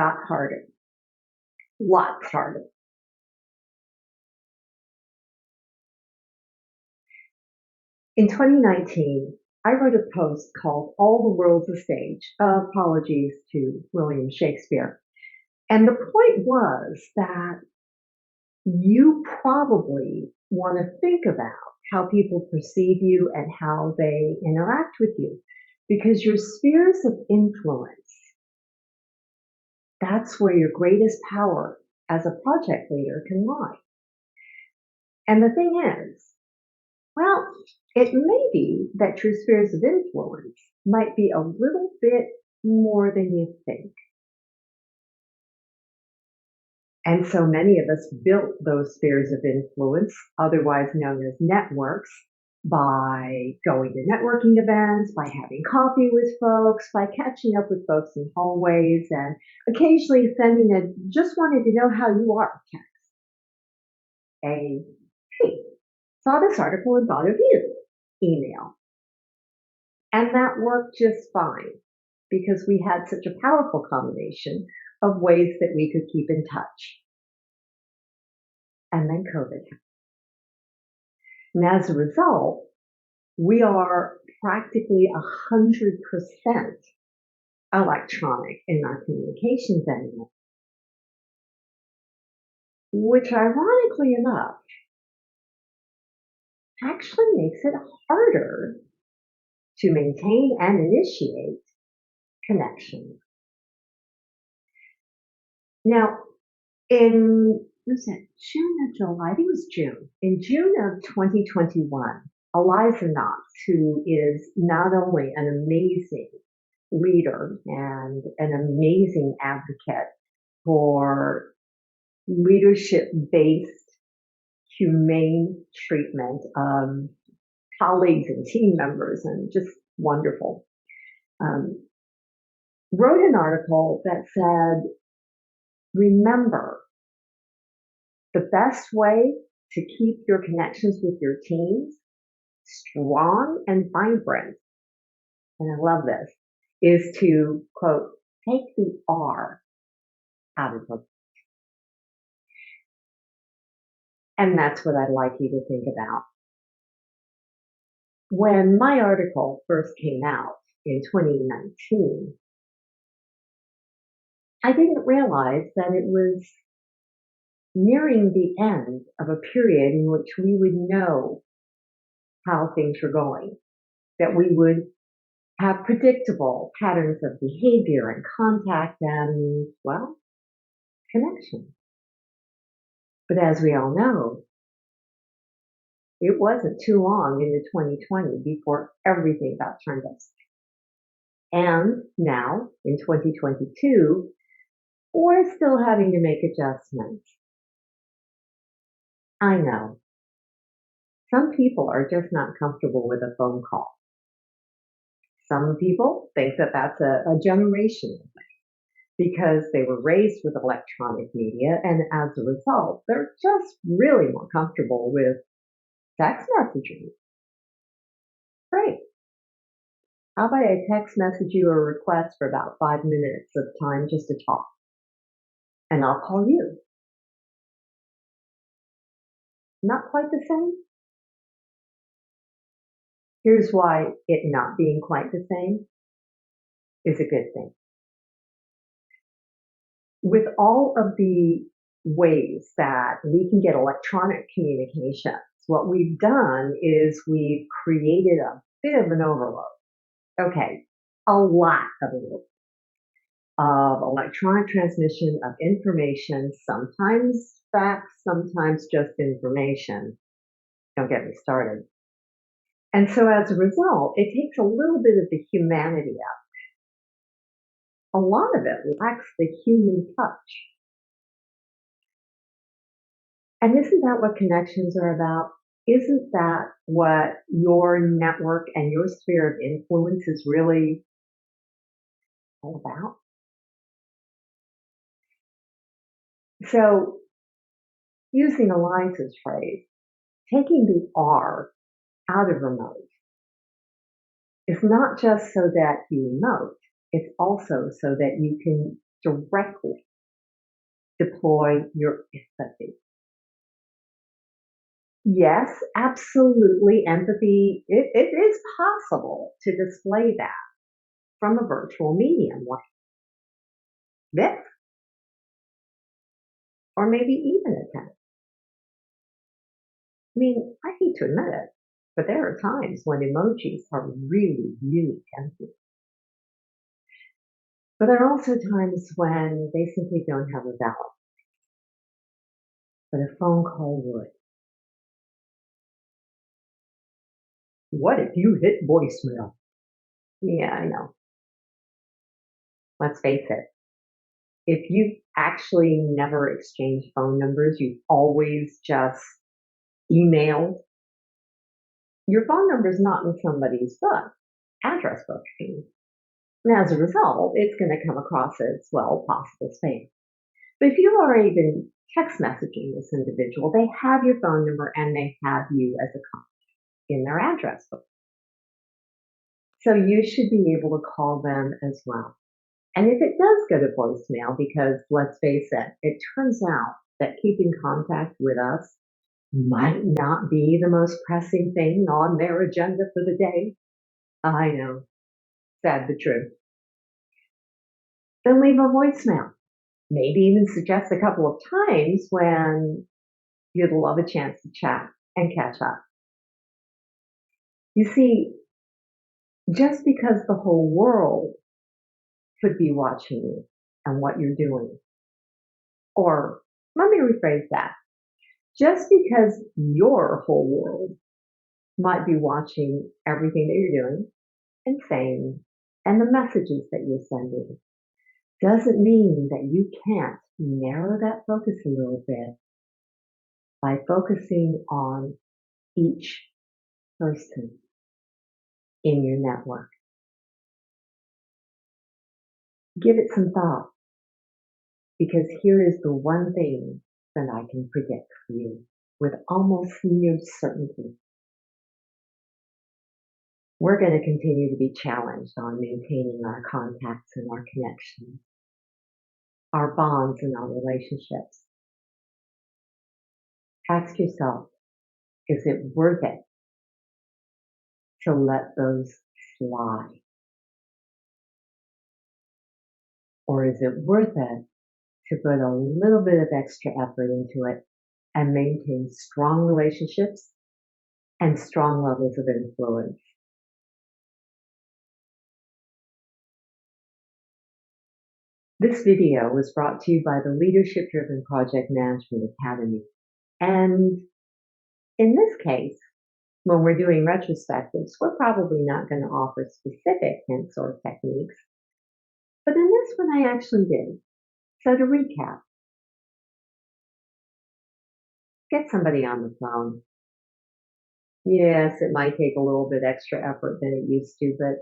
got harder, lots harder. In 2019, I wrote a post called All the World's a Stage, apologies to William Shakespeare. And the point was that you probably want to think about how people perceive you and how they interact with you, because your spheres of influence, that's where your greatest power as a project leader can lie. And the thing is, well, it may be that your spheres of influence might be a little bit more than you think. And so many of us built those spheres of influence, otherwise known as networks, by going to networking events, by having coffee with folks, by catching up with folks in hallways, and occasionally sending a just wanted to know how you are text. A, hey, saw this article and thought of you email. And that worked just fine because we had such a powerful combination of ways that we could keep in touch. And then COVID happened. And as a result, we are practically 100% electronic in our communications anymore, which ironically enough actually makes it harder to maintain and initiate connections. Now, in June or July? I think it was June. In June of 2021, Eliza Knox, who is not only an amazing leader and an amazing advocate for leadership-based humane treatment of colleagues and team members, and just wonderful, wrote an article that said, remember, the best way to keep your connections with your teams strong and vibrant, and I love this, is to, quote, take the R out of it. And that's what I'd like you to think about. When my article first came out in 2019, I didn't realize that it was nearing the end of a period in which we would know how things were going, that we would have predictable patterns of behavior and contact and, well, connection. But as we all know, it wasn't too long into 2020 before everything got turned upside down. And now, in 2022, we're still having to make adjustments. I know. Some people are just not comfortable with a phone call. Some people think that that's a generational thing because they were raised with electronic media, and as a result, they're just really more comfortable with text messaging. Great. How about I text message you a request for about 5 minutes of time just to talk, and I'll call you. Not quite the same? Here's why it not being quite the same is a good thing. With all of the ways that we can get electronic communications, what we've done is we've created a bit of an overload. Okay, a lot of it. Of electronic transmission of information, sometimes facts, sometimes just information. Don't get me started. And so as a result, it takes a little bit of the humanity out. A lot of it lacks the human touch. And isn't that what connections are about? Isn't that what your network and your sphere of influence is really all about? So, using Eliza's phrase, taking the R out of remote is not just so that you remote, it's also so that you can directly deploy your empathy. Yes, absolutely. Empathy, it is possible to display that from a virtual medium like this, or maybe even a text. I mean, I hate to admit it, but there are times when emojis are really, really tempting. But there are also times when they simply don't have a valid, but a phone call would. What if you hit voicemail? Yeah, I know. Let's face it. If you've actually never exchanged phone numbers, you've always just emailed, your phone number is not in somebody's book, address book. And as a result, it's going to come across as, well, possible spam. But if you've already been text messaging this individual, they have your phone number and they have you as a contact in their address book. So you should be able to call them as well. And if it does go to voicemail, because let's face it, it turns out that keeping contact with us might not be the most pressing thing on their agenda for the day. I know, sad but true. Then leave a voicemail. Maybe even suggest a couple of times when you'd love a chance to chat and catch up. You see, just because the whole world could be watching you and what you're doing, or let me rephrase that, just because your whole world might be watching everything that you're doing and saying and the messages that you're sending, doesn't mean that you can't narrow that focus a little bit by focusing on each person in your network. Give it some thought, because here is the one thing that I can predict for you with almost near certainty. We're going to continue to be challenged on maintaining our contacts and our connections, our bonds and our relationships. Ask yourself, is it worth it to let those slide? Or is it worth it to put a little bit of extra effort into it and maintain strong relationships and strong levels of influence? This video was brought to you by the Leadership Driven Project Management Academy. And in this case, when we're doing retrospectives, we're probably not going to offer specific hints or techniques. But in this one, I actually did. So to recap, get somebody on the phone. Yes, it might take a little bit extra effort than it used to, but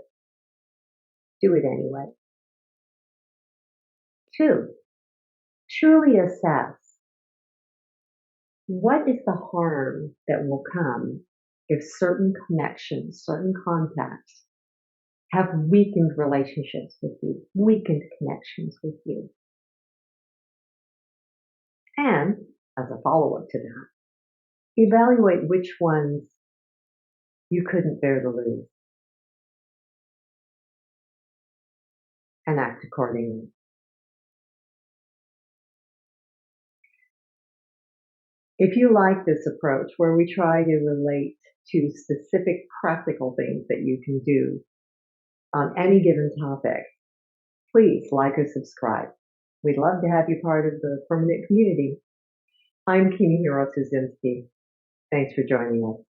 do it anyway. 2, truly assess what is the harm that will come if certain connections, certain contacts have weakened relationships with you, weakened connections with you. And as a follow-up to that, evaluate which ones you couldn't bear to lose and act accordingly. If you like this approach where we try to relate to specific practical things that you can do on any given topic, please like or subscribe. We'd love to have you part of the permanent community. I'm Kimi Thanks for joining us.